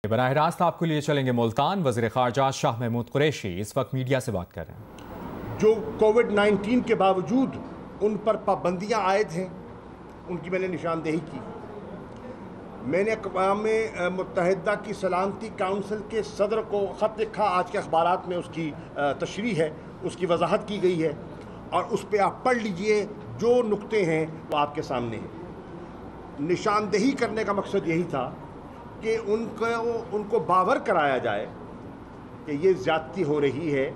براہ راست آپ کو لیے چلیں گے ملتان۔ وزیر خارجہ شاہ محمود قریشی اس وقت میڈیا سے بات کر رہے ہیں۔ جو کووڈ-19 کے باوجود ان پر پابندیاں عائد ہیں، ان کی میں نے نشاندہی کی۔ میں نے اقوام متحدہ کی سلامتی کونسل کے صدر کو خط لکھا، آج کے اخبارات میں اس کی تشریح ہے، اس کی وضاحت کی گئی ہے، اور اس پہ آپ پڑھ لیجئے، جو نقطے ہیں وہ آپ کے سامنے ہیں۔ نشاندہی کرنے کا مقصد یہی تھا کہ ان کو باور کرایا جائے کہ یہ زیادتی ہو رہی ہے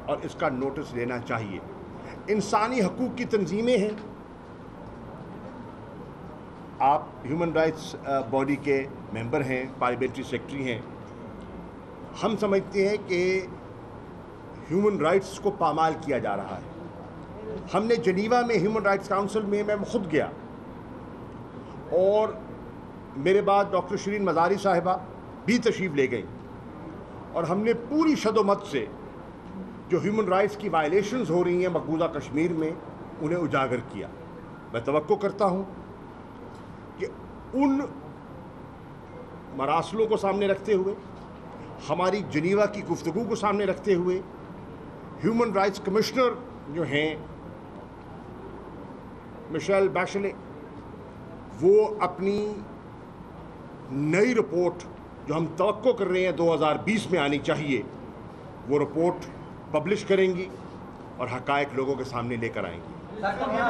اور اس کا نوٹس لینا چاہیے۔ انسانی حقوق کی تنظیمیں ہیں، آپ ہیومن رائٹس باڈی کے ممبر ہیں، پارلیمنٹری سیکرٹری ہیں، ہم سمجھتے ہیں کہ ہیومن رائٹس کو پامال کیا جا رہا ہے۔ ہم نے جنیوا میں ہیومن رائٹس کونسل میں خود گیا، اور میرے بعد ڈاکٹر شرین مزاری صاحبہ بھی تشریف لے گئیں، اور ہم نے پوری شد و مت سے جو ہیومن رائٹس کی وائلیشنز ہو رہی ہیں مقبوضہ کشمیر میں، انہیں اجاگر کیا۔ میں توقع کرتا ہوں کہ ان مراسلوں کو سامنے رکھتے ہوئے، ہماری جنیوا کی گفتگو کو سامنے رکھتے ہوئے، ہیومن رائٹس کمشنر جو ہیں مشیل بیشلے، وہ اپنی نئی رپورٹ جو ہم توقع کر رہے ہیں 2020 میں آنی چاہیے، وہ رپورٹ پبلش کریں گی اور حقائق لوگوں کے سامنے لے کر آئیں گی۔ کورونا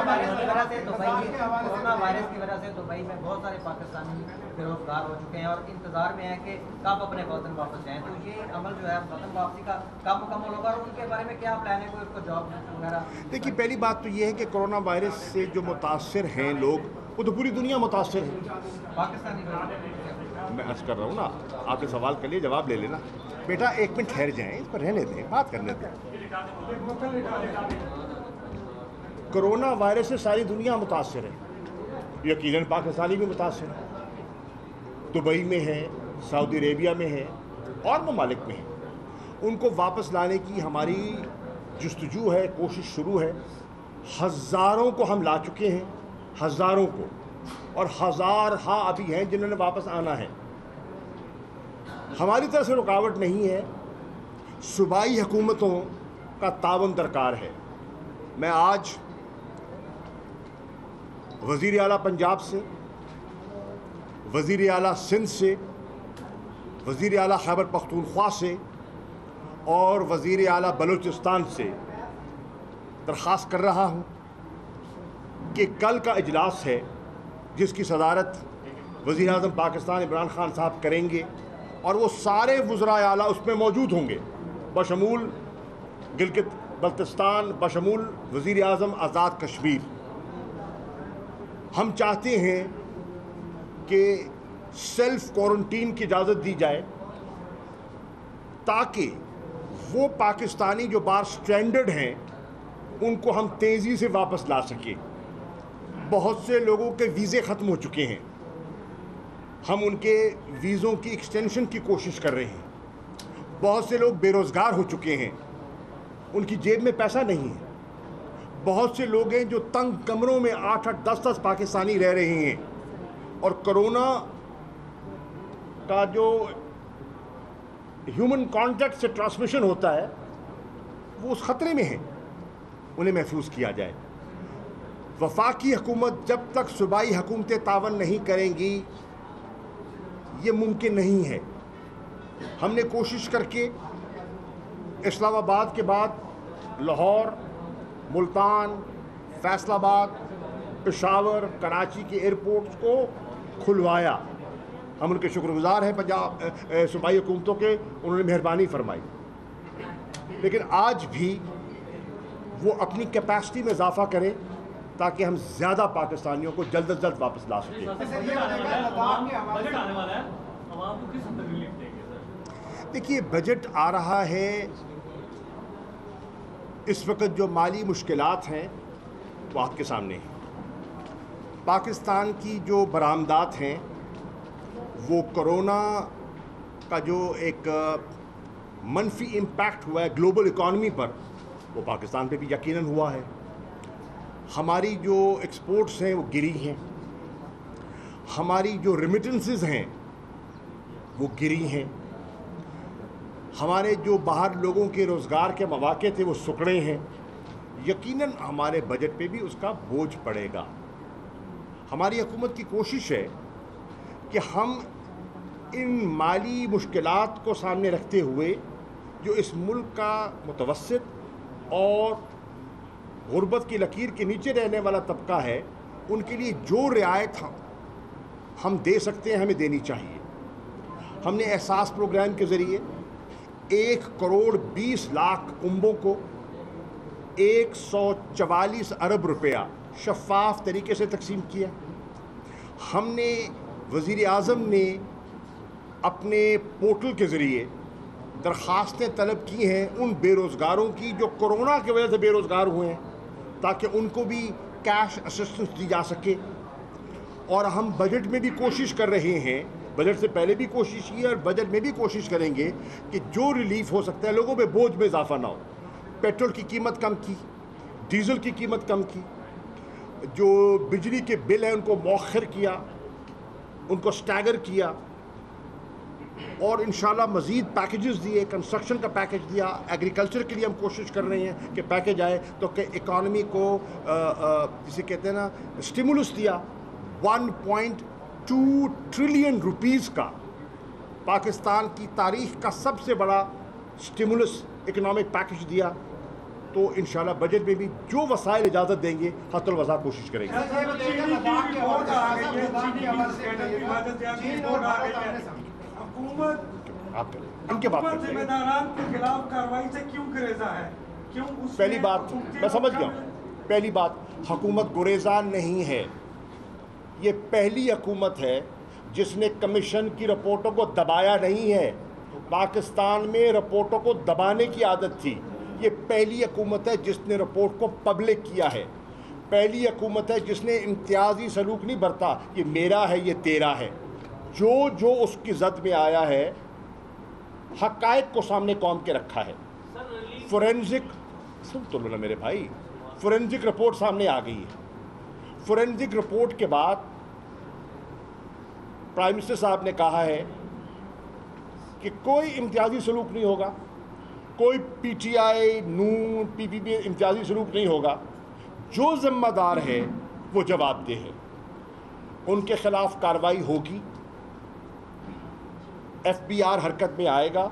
وائرس کی وجہ سے دبئی میں بہت سارے پاکستانی بے روزگار ہو چکے ہیں اور انتظار میں ہیں کہ کب اپنے وطن واپس جائیں، تو یہ عمل جو ہے وطن واپسی کا کب مکمل ہوگا، اور ان کے بارے میں کیا پلان ہے، کوئی اس کو جاب وغیرہ؟ دیکھیے، پہلی بات تو یہ ہے کہ کورونا وائرس سے جو متاثر ہیں لوگ، وہ تو پوری دنیا متاثر ہے۔ پاکستانی میں عرض کر رہا ہوں نا، آپ کے سوال کے لیے جواب لے لینا۔ بیٹا ایک منٹ ٹھہر جائیں، اس پر رہنے دیں، بات کرنے دیں۔ کرونا وائرس سے ساری دنیا متاثر ہے، یقیناً پاکستانی بھی متاثر ہے، دبئی میں ہے، سعودی عربیہ میں ہے، اور ممالک میں ہے۔ ان کو واپس لانے کی ہماری جستجو ہے، کوشش شروع ہے۔ ہزاروں کو ہم لا چکے ہیں، ہزاروں کو، اور ہزارہا ابھی ہیں جنہوں نے واپس آنا ہے۔ ہماری طرف سے رکاوٹ نہیں ہے، صوبائی حکومتوں کا تعاون درکار ہے۔ میں آج وزیر اعلیٰ پنجاب سے، وزیر اعلیٰ سندھ سے، وزیر اعلیٰ خیبر پختونخوا سے اور وزیر اعلیٰ بلوچستان سے درخواست کر رہا ہوں کہ کل کا اجلاس ہے جس کی صدارت وزیر اعظم پاکستان عمران خان صاحب کریں گے، اور وہ سارے وزراء اعلیٰ اس میں موجود ہوں گے، بشمول گلگت بلتستان، بشمول وزیر اعظم آزاد کشمیر۔ ہم چاہتے ہیں کہ سیلف کوارنٹین کی اجازت دی جائے تاکہ وہ پاکستانی جو باہر سٹرینڈڈ ہیں ان کو ہم تیزی سے واپس لا سکیں۔ بہت سے لوگوں کے ویزے ختم ہو چکے ہیں، ہم ان کے ویزوں کی ایکسٹینشن کی کوشش کر رہے ہیں۔ بہت سے لوگ بے روزگار ہو چکے ہیں، ان کی جیب میں پیسہ نہیں ہے۔ بہت سے لوگ ہیں جو تنگ کمروں میں 8-8 10-10 پاکستانی رہ رہے ہیں، اور کرونا کا جو ہیومن کانٹیکٹ سے ٹرانسمیشن ہوتا ہے وہ اس خطرے میں ہے، انہیں محفوظ کیا جائے۔ وفاقی حکومت جب تک صوبائی حکومتیں تعاون نہیں کریں گی یہ ممکن نہیں ہے۔ ہم نے کوشش کر کے اسلام آباد کے بعد لاہور، ملتان، فیصل آباد، پشاور، کراچی کے ایئرپورٹس کو کھلوایا۔ ہم ان کے شکر گزار ہیں پنجاب صوبائی حکومتوں کے، انہوں نے مہربانی فرمائی، لیکن آج بھی وہ اپنی کیپیسٹی میں اضافہ کریں تاکہ ہم زیادہ پاکستانیوں کو جلد از جلد واپس لا سکیں۔ دیکھیے، بجٹ آ رہا ہے، اس وقت جو مالی مشکلات ہیں وہ آپ کے سامنے ہیں۔ پاکستان کی جو برآمدات ہیں وہ کرونا کا جو ایک منفی امپیکٹ ہوا ہے گلوبل اکانومی پر، وہ پاکستان پہ بھی یقیناً ہوا ہے۔ ہماری جو ایکسپورٹس ہیں وہ گری ہیں، ہماری جو ریمیٹنسز ہیں وہ گری ہیں. ہمارے جو باہر لوگوں کے روزگار کے مواقع تھے وہ سکڑے ہیں. یقیناً ہمارے بجٹ پہ بھی اس کا بوجھ پڑے گا. ہماری حکومت کی کوشش ہے کہ ہم ان مالی مشکلات کو سامنے رکھتے ہوئے جو اس ملک کا متوسط اور غربت کی لکیر کے نیچے رہنے والا طبقہ ہے ان کے لیے جو رعایت ہم دے سکتے ہیں ہمیں دینی چاہیے. ہم نے احساس پروگرام کے ذریعے 1 کروڑ 20 لاکھ کنبوں کو 144 ارب روپیہ شفاف طریقے سے تقسیم کیا. ہم نے وزیر اعظم نے اپنے پورٹل کے ذریعے درخواستیں طلب کی ہیں ان بے روزگاروں کی جو کرونا کی وجہ سے بے روزگار ہوئے ہیں تاکہ ان کو بھی کیش اسسٹنس دی جا سکے. اور ہم بجٹ میں بھی کوشش کر رہے ہیں, بجٹ سے پہلے بھی کوشش کی اور بجٹ میں بھی کوشش کریں گے کہ جو ریلیف ہو سکتا ہے لوگوں پہ بوجھ میں اضافہ نہ ہو. پیٹرول کی قیمت کم کی, ڈیزل کی قیمت کم کی, جو بجلی کے بل ہیں ان کو مؤخر کیا, ان کو سٹیگر کیا, اور انشاءاللہ مزید پیکیجز دیے. کنسٹرکشن کا پیکیج دیا, ایگریکلچر کے لیے ہم کوشش کر رہے ہیں کہ پیکیج آئے تو کہ اکانومی کو جسے کہتے ہیں نا اسٹیمولس دیا. 1.2 ٹریلین روپیز کا پاکستان کی تاریخ کا سب سے بڑا اسٹیمولس اکنامک پیکیج دیا. تو انشاءاللہ بجٹ میں بھی جو وسائل اجازت دیں گے حتی الوسع کوشش کریں گے. ان کے بات پہلی بات میں سمجھ گیا ہوں. پہلی بات حکومت گریزان نہیں ہے. یہ پہلی حکومت ہے جس نے کمیشن کی رپورٹوں کو دبایا نہیں ہے. پاکستان میں رپورٹوں کو دبانے کی عادت تھی. یہ پہلی حکومت ہے جس نے رپورٹ کو پبلک کیا ہے. پہلی حکومت ہے جس نے امتیازی سلوک نہیں برتا یہ میرا ہے یہ تیرا ہے. جو اس کی زد میں آیا ہے حقائق کو سامنے قوم کے رکھا ہے. فورینزک سن تو لو نا میرے بھائی, فورینزک رپورٹ سامنے آ گئی ہے. فورینزک رپورٹ کے بعد پرائم منسٹر صاحب نے کہا ہے کہ کوئی امتیازی سلوک نہیں ہوگا, کوئی پی ٹی آئی نون پی پی پی امتیازی سلوک نہیں ہوگا. جو ذمہ دار ہے وہ جواب دہ ہے, ان کے خلاف کارروائی ہوگی. ایف بی آر حرکت میں آئے گا,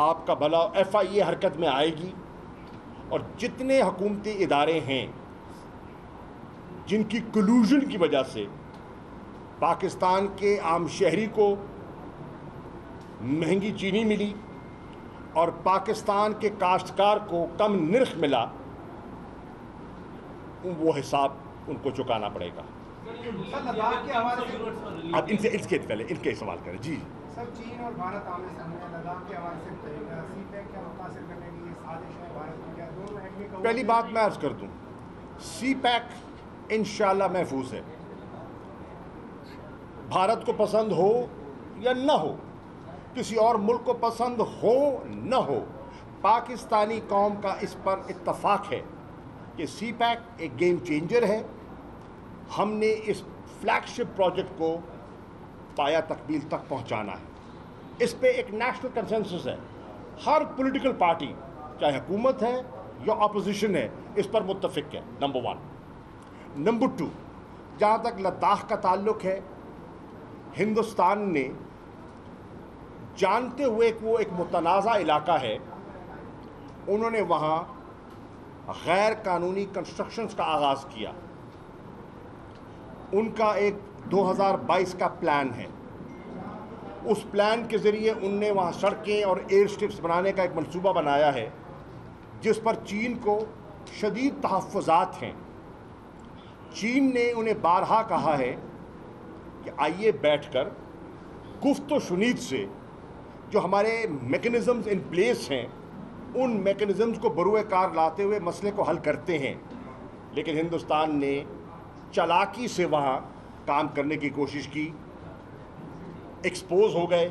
آپ کا بھلا ایف آئی اے حرکت میں آئے گی, اور جتنے حکومتی ادارے ہیں جن کی کلوژن کی وجہ سے پاکستان کے عام شہری کو مہنگی چینی ملی اور پاکستان کے کاشتکار کو کم نرخ ملا, وہ حساب ان کو چکانا پڑے گا. اب ان سے پہلے ان کے سوال کریں. جی سر, چین اور بھارت آمنے سامنے لداخ کے حوالے سے سی پیک کیا متاثر کرنے کی یہ سازش ہے بھارت میں, کیا دونوں ایڈمی کا؟ پہلی بات میں عرض کر دوں, سی پیک انشاءاللہ محفوظ ہے. بھارت کو پسند ہو یا نہ ہو, کسی اور ملک کو پسند ہو نہ ہو, پاکستانی قوم کا اس پر اتفاق ہے کہ سی پیک ایک گیم چینجر ہے. ہم نے اس فلیگ شپ پروجیکٹ کو پایا تکمیل تک پہنچانا ہے. اس پہ ایک نیشنل کنسنسس ہے. ہر پولیٹیکل پارٹی چاہے حکومت ہے یا اپوزیشن ہے اس پر متفق ہے. نمبر 1. نمبر 2, جہاں تک لداخ کا تعلق ہے, ہندوستان نے جانتے ہوئے کہ وہ ایک متنازع علاقہ ہے, انہوں نے وہاں غیر قانونی کنسٹرکشنز کا آغاز کیا. ان کا ایک 2022 کا پلان ہے. اس پلان کے ذریعے ان نے وہاں سڑکیں اور ایئر سٹرپس بنانے کا ایک منصوبہ بنایا ہے جس پر چین کو شدید تحفظات ہیں. چین نے انہیں بارہا کہا ہے کہ آئیے بیٹھ کر گفت و شنید سے جو ہمارے میکنزمز ان پلیس ہیں ان میکنزمز کو بروئے کار لاتے ہوئے مسئلے کو حل کرتے ہیں. لیکن ہندوستان نے چالاکی سے وہاں کام کرنے کی کوشش کی, ایکسپوز ہو گئے,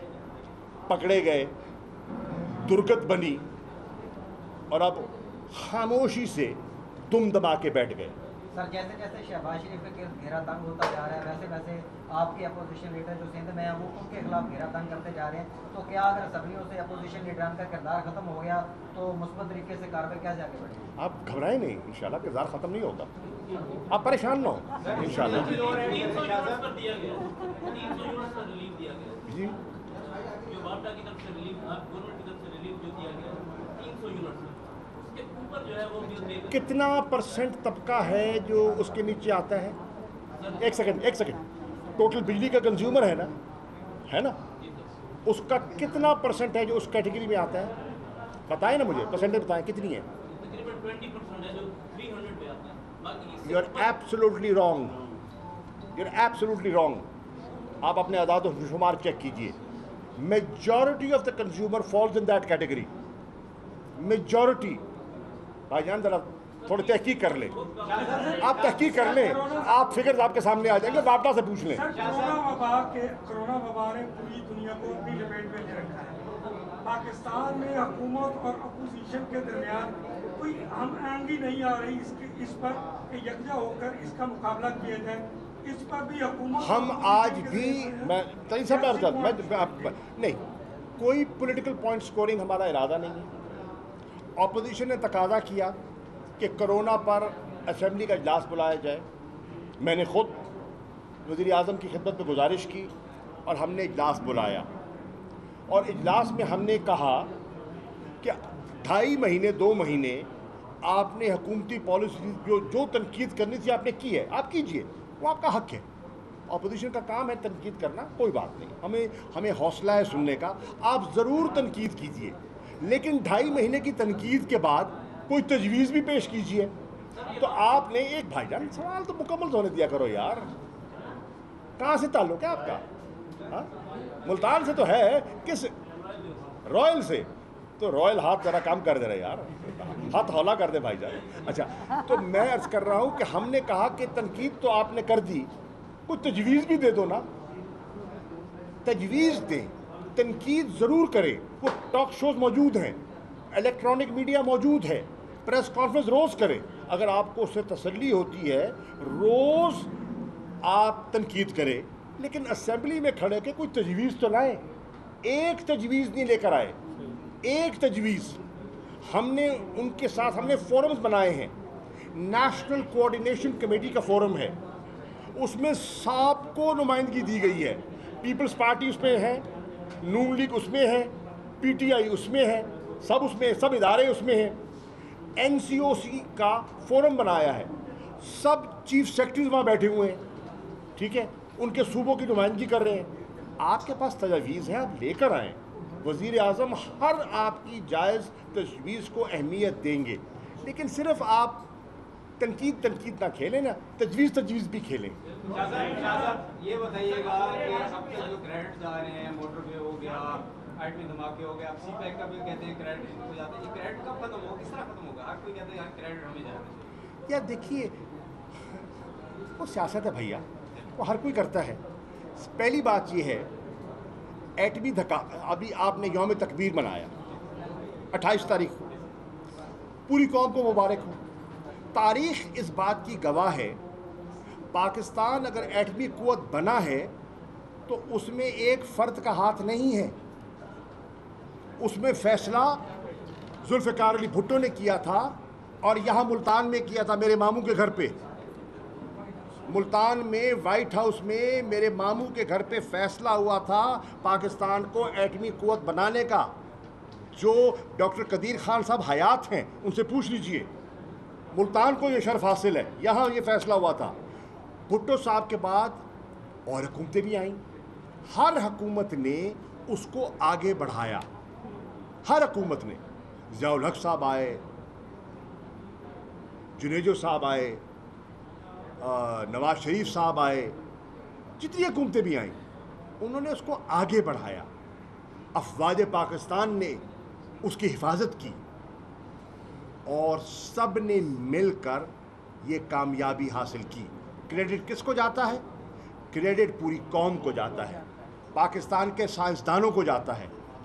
پکڑے گئے, درگت بنی, اور اب خاموشی سے دم دبا کے بیٹھ گئے. سر جیسے جیسے شہباز شریف کے گھیرا تنگ ہوتا جا رہا ہے ویسے ویسے آپ کے اپوزیشن لیڈر جو سندھ میں ہیں وہ ان کے خلاف گھیرا تنگ کرتے جا رہے ہیں، تو کیا اگر اسمبلیوں سے اپوزیشن لیڈران کا کردار ختم ہو گیا تو مثبت طریقے سے کارروائی کیسے آگے بڑھے گی؟ آپ گھبرائیں نہیں، انشاءاللہ کردار ختم نہیں ہوگا، آپ پریشان نہ ہوں انشاءاللہ۔ جی کتنا پرسنٹ طبقہ ہے جو اس کے نیچے آتا ہے؟ ایک سیکنڈ ٹوٹل بجلی کا کنزیومر ہے نا اس کا کتنا پرسنٹ ہے جو اس کیٹیگری میں آتا ہے؟ بتائیں نا مجھے، پرسنٹیج بتائیں کتنی ہے؟ یو آر ایبسولوٹلی رانگ، آپ اپنے اعداد و شمار چیک کیجئے۔ Majority of the consumer falls in that category, majority. بھائی جان ذرا تھوڑی تحقیق کر لیں، آپ تحقیق کر لیں، آپ فگرز آپ کے سامنے آ جائیں گے، باپٹا سے پوچھ لیں۔ کرونا وبا نے پوری دنیا کو اپنی لپیٹ میں لے رکھا ہے۔ پاکستان میں حکومت اور اپوزیشن کے درمیان کوئی ہم آہنگی نہیں آ رہی اس پر کہ یکجا ہو کر اس کا مقابلہ کیا جائے، اس پر بھی حکومت ہم آج بھی نہیں، کوئی پولیٹیکل پوائنٹ سکورنگ ہمارا ارادہ نہیں ہے۔ اپوزیشن نے تقاضا کیا کہ کرونا پر اسمبلی کا اجلاس بلایا جائے، میں نے خود وزیر اعظم کی خدمت میں گزارش کی اور ہم نے اجلاس بلایا، اور اجلاس میں ہم نے کہا کہ 2.5 مہینے 2 مہینے آپ نے حکومتی پالیسی جو تنقید کرنی تھی آپ نے کی ہے، آپ کیجئے، وہ آپ کا حق ہے۔ اپوزیشن کا کام ہے تنقید کرنا، کوئی بات نہیں، ہمیں حوصلہ ہے سننے کا، آپ ضرور تنقید کیجئے، لیکن 2.5 مہینے کی تنقید کے بعد کوئی تجویز بھی پیش کیجئے۔ تو آپ نے ایک بھائی جان سوال تو مکمل ہونے دیا کرو یار، کہاں سے تعلق ہے آپ کا؟ ملتان سے تو ہے، کس رائل سے؟ تو رائل ہاتھ ذرا کام کر دے رہے یار، ہاتھ ہولا کر دے بھائی جان۔ اچھا، تو میں عرض کر رہا ہوں کہ ہم نے کہا کہ تنقید تو آپ نے کر دی، کوئی تجویز بھی دے دو نا، تجویز دیں، تنقید ضرور کریں۔ وہ ٹاک شوز موجود ہیں، الیکٹرانک میڈیا موجود ہے، پریس کانفرنس روز کریں، اگر آپ کو اس سے تسلی ہوتی ہے روز آپ تنقید کریں، لیکن اسمبلی میں کھڑے کے کوئی تجویز تو لائیں۔ ایک تجویز نہیں لے کر آئے، ایک تجویز۔ ہم نے ان کے ساتھ ہم نے فورمز بنائے ہیں، نیشنل کوآرڈینیشن کمیٹی کا فورم ہے، اس میں سب کو نمائندگی دی گئی ہے، پیپلز پارٹی اس میں ہے، نون لیگ اس میں ہے، پی ٹی آئی اس میں ہے، سب ادارے اس میں ہیں۔ این سی او سی کا فورم بنایا ہے، سب چیف سیکرٹریز وہاں بیٹھے ہوئے ہیں، ٹھیک ہے، ان کے صوبوں کی نمائندگی کر رہے ہیں۔ آپ کے پاس تجاویز ہیں، آپ لے کر آئیں، وزیر اعظم ہر آپ کی جائز تجویز کو اہمیت دیں گے، لیکن صرف آپ تنقید نہ کھیلیں نا، تجویز بھی کھیلیں۔ یہ بتائیے گا کہ اب تک جو کریڈٹس آ رہے ہیں، موٹر وے ہو گیا، ایٹمی دھماکے ہو گیا، اب سی پیک کا بھی کہتے ہیں کریڈٹ ہو جاتے ہیں، یہ کریڈٹ کب ختم ہوگا، کس طرح ختم ہوگا؟ ہر کوئی کہتا ہے یار کریڈٹ ہمیں جانا چاہیے۔ یار دیکھیے، وہ سیاست ہے بھیا، وہ ہر کوئی کرتا ہے۔ پہلی بات یہ ہے، ایٹمی ابھی آپ نے یوم تکبیر منایا 28 تاریخ کو، پوری قوم کو مبارک ہو۔ تاریخ اس بات کی گواہ ہے، پاکستان اگر ایٹمی قوت بنا ہے تو اس میں ایک فرد کا ہاتھ نہیں ہے، اس میں فیصلہ ذوالفقار علی بھٹو نے کیا تھا، اور یہاں ملتان میں کیا تھا، میرے ماموں کے گھر پہ، ملتان میں وائٹ ہاؤس میں میرے ماموں کے گھر پہ فیصلہ ہوا تھا پاکستان کو ایٹمی قوت بنانے کا۔ جو ڈاکٹر قدیر خان صاحب حیات ہیں ان سے پوچھ لیجئے، ملتان کو یہ شرف حاصل ہے، یہاں یہ فیصلہ ہوا تھا۔ بھٹو صاحب کے بعد اور حکومتیں بھی آئیں، ہر حکومت نے اس کو آگے بڑھایا، ہر حکومت نے۔ ضیاء الحق صاحب آئے، جنیجو صاحب آئے، نواز شریف صاحب آئے، جتنی حکومتیں بھی آئیں انہوں نے اس کو آگے بڑھایا، افواج پاکستان نے اس کی حفاظت کی، اور سب نے مل کر یہ کامیابی حاصل کی۔ کریڈٹ کس کو جاتا ہے؟ کریڈٹ پوری قوم کو جاتا ہے، پاکستان کے سائنسدانوں کو جاتا ہے،